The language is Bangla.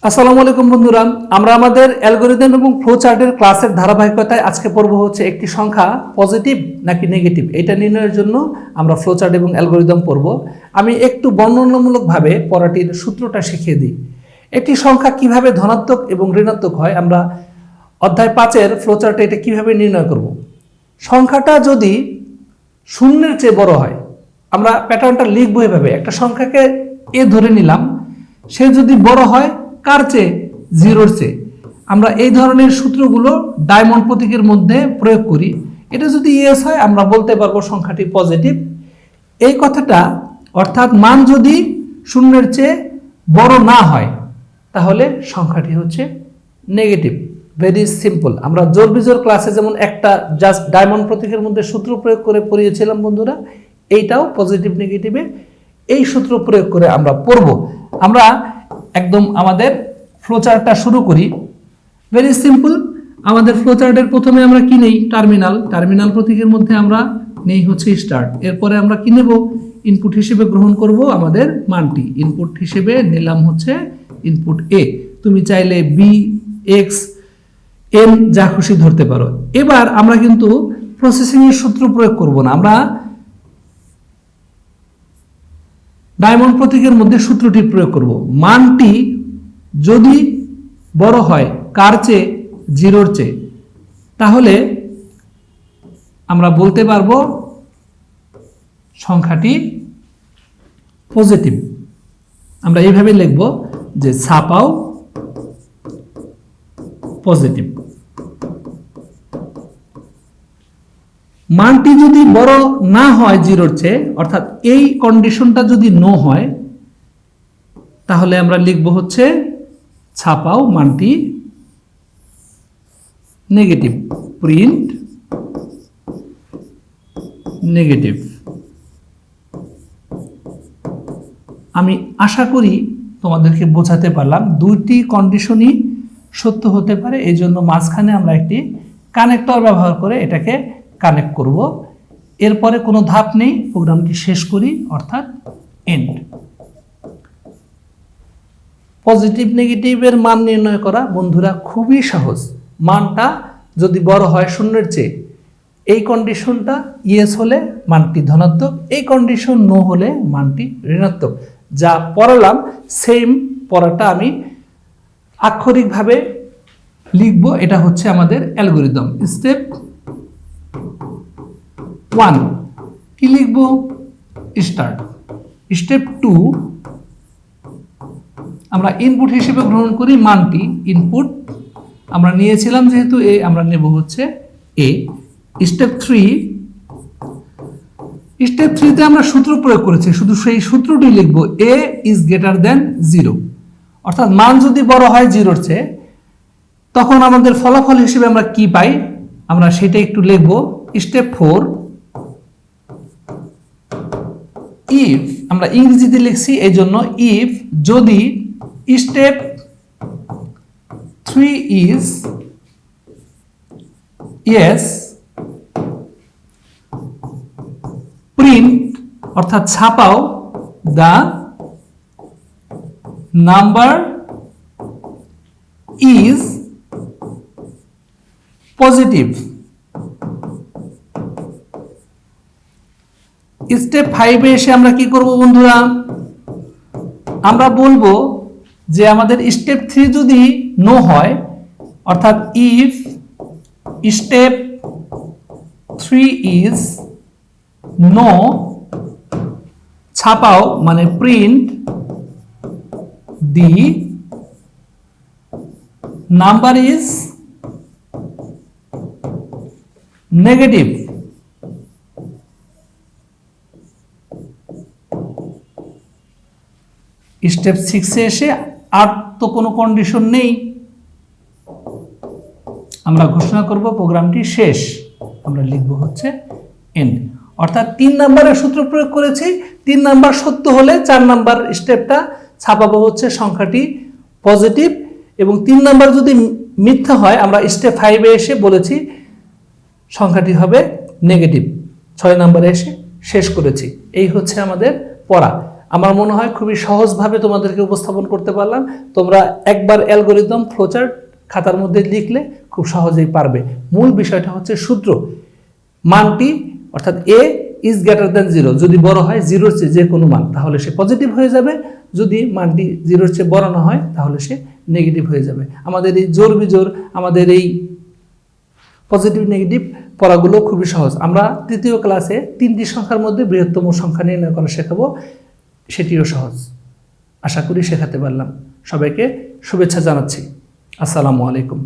আসসালামু আলাইকুম বন্ধুরা, আমরা আমাদের অ্যালগরিদম এবং ফ্লো চার্টের ক্লাসের ধারাবাহিকতায় আজকে পড়ব হচ্ছে একটি সংখ্যা পজিটিভ নাকি নেগেটিভ এটা নির্ণয়ের জন্য আমরা ফ্লো চার্ট এবং অ্যালগরিদম পড়ব। আমি একটু বর্ণনামূলকভাবে পড়াটির সূত্রটা শিখিয়ে দিই। একটি সংখ্যা কিভাবে ধনাত্মক এবং ঋণাত্মক হয় আমরা অধ্যায় 5-এর ফ্লো চার্টে এটা কিভাবে নির্ণয় করব। সংখ্যাটা যদি শূন্যের চেয়ে বড় হয়, আমরা প্যাটার্নটা লিখবো এভাবে, একটা সংখ্যাকে এ ধরে নিলাম, সে যদি বড় হয় কার চেয়ে? জিরোর চেয়ে। আমরা এই ধরনের সূত্রগুলো ডায়মন্ড প্রতীকের মধ্যে প্রয়োগ করি। এটা যদি ইয়েস হয় আমরা বলতে পারবো সংখ্যাটি পজিটিভ। এই কথাটা অর্থাৎ মান যদি শূন্যের চেয়ে বড় না হয় তাহলে সংখ্যাটি হচ্ছে নেগেটিভ। Very simple. আমরা জোর বিজোর ক্লাসে যেমন একটা জাস্ট ডায়মন্ড প্রতীকের মধ্যে সূত্র প্রয়োগ করে পড়িয়েছিলাম বন্ধুরা, এইটাও পজিটিভ নেগেটিভে এই সূত্র প্রয়োগ করে আমরা পড়ব। আমরা একদম আমাদের ফ্লোচার্টটা শুরু করি। Very simple. আমাদের ফ্লোচার্টের প্রথমে আমরা কি নেই? টার্মিনাল প্রতীকের মধ্যে আমরা নেই হচ্ছে স্টার্ট। এরপরে আমরা কি নেব? ইনপুট হিসেবে গ্রহণ করব আমাদের মানটি। ইনপুট হিসেবে নিলাম হচ্ছে ইনপুট এ। তুমি চাইলে বি, এক্স, এন যা খুশি ধরতে পারো। এবার আমরা কিন্তু প্রসেসিং এর সূত্র প্রয়োগ করব না, আমরা ডায়মন্ড প্রতীকের মধ্যে সূত্রটি প্রয়োগ করব। মানটি যদি বড় হয় কার চেয়ে? জিরোর চেয়ে, তাহলে আমরা বলতে পারবো সংখ্যাটি পজিটিভ। আমরা এইভাবে লিখব যে ছাপাও পজিটিভ। মানটি যদি বড় না হয় জিরোর চেয়ে, অর্থাৎ এই কন্ডিশনটা যদি নো হয়, তাহলে আমরা লিখব হচ্ছে ছাপাও মানটি নেগেটিভ। Print negative. আমি আশা করি তোমাদেরকে বোঝাতে পারলাম। দুইটি কন্ডিশনই সত্য হতে পারে, এই জন্য মাঝখানে আমরা একটি কানেক্টর ব্যবহার করে এটাকে কানেক্ট করব। এরপরে কোনো ধাপ নেই, প্রোগ্রামটি শেষ করি, অর্থাৎ এন্ড। পজিটিভ নেগেটিভের মান নির্ণয় করা বন্ধুরা খুবই সহজ। মানটা যদি বড় হয় শূন্যের চেয়ে, এই কন্ডিশনটা ইয়েস হলে মানটি ধনাত্মক, এই কন্ডিশন নো হলে মানটি ঋণাত্মক। যা পড়ালাম সেম পড়াটা আমি আক্ষরিকভাবে লিখব। এটা হচ্ছে আমাদের অ্যালগরিদম। স্টেপ 1 কি লিখব? স্টার্ট। স্টেপ 2 আমরা ইনপুট হিসেবে গ্রহণ করি মানটি। ইনপুট আমরা নিয়েছিলাম যেহেতু এ, আমরা নেব হচ্ছে এ। স্টেপ 3 তে আমরা সূত্র প্রয়োগ করেছি, শুধু সেই সূত্রটি লিখব। এ ইজ গ্রেটার দেন 0, অর্থাৎ মান যদি বড় হয় জিরোর চেয়ে, তখন আমাদের ফলাফল হিসেবে আমরা কি পাই আমরা সেটা একটু লিখব। স্টেপ 4 ইফ, আমরা ইংরেজিতে লিখছি এই জন্য ইফ, যদি স্টেপ 3 ইজ ইয়েস, প্রিন্ট অর্থাৎ ছাপাও the number is positive. Step 5 এ এসে আমরা কি করব বন্ধুরা? আমরা বলবো যে আমাদের স্টেপ 3 যদি নো হয়, অর্থাৎ ইফ স্টেপ 3 ইজ নো, ছাপাও মানে print the number is negative. Step 6 এ এসে আর তো কোনো কন্ডিশন নেই, আমরা ঘোষণা করব প্রোগ্রামটি শেষ। আমরা লিখব হচ্ছে এন্ড। অর্থাৎ 3 নাম্বারের সূত্র প্রয়োগ করেছি। 3 নাম্বার সত্য হলে 4 নাম্বার স্টেপটা ছাপাবো হচ্ছে সংখ্যাটি পজিটিভ, এবং 3 নাম্বার যদি মিথ্যা হয় আমরা স্টেপ 5 এ এসে বলেছি সংখ্যাটি হবে নেগেটিভ। 6 নাম্বারে এসে শেষ করেছি। এই হচ্ছে আমাদের পড়া। আমার মনে হয় খুবই সহজভাবে তোমাদেরকে উপস্থাপন করতে পারলাম। তোমরা একবার অ্যালগরিদম ফ্লোচার্ট খাতার মধ্যে লিখলে খুব সহজেই পারবে। মূল বিষয়টা হচ্ছে সূত্র, মানটি অর্থাৎ এ ইজ গ্রেটার দ্যান 0, যদি বড় হয় 0-র চেয়ে যে কোনো মান তাহলে সে পজিটিভ হয়ে যাবে, যদি মানটি 0-র চেয়ে বড় না হয় তাহলে সে নেগেটিভ হয়ে যাবে। আমাদের এই জোর বিজোর, আমাদের এই পজিটিভ নেগেটিভ পড়াগুলো খুবই সহজ। আমরা তৃতীয় ক্লাসে 3টি সংখ্যার মধ্যে বৃহত্তম সংখ্যা নির্ণয় করা শেখাবো, সেটিও সহজ। আশা করি শেখাতে পারলাম। সবাইকে শুভেচ্ছা জানাচ্ছি। আসসালামু আলাইকুম।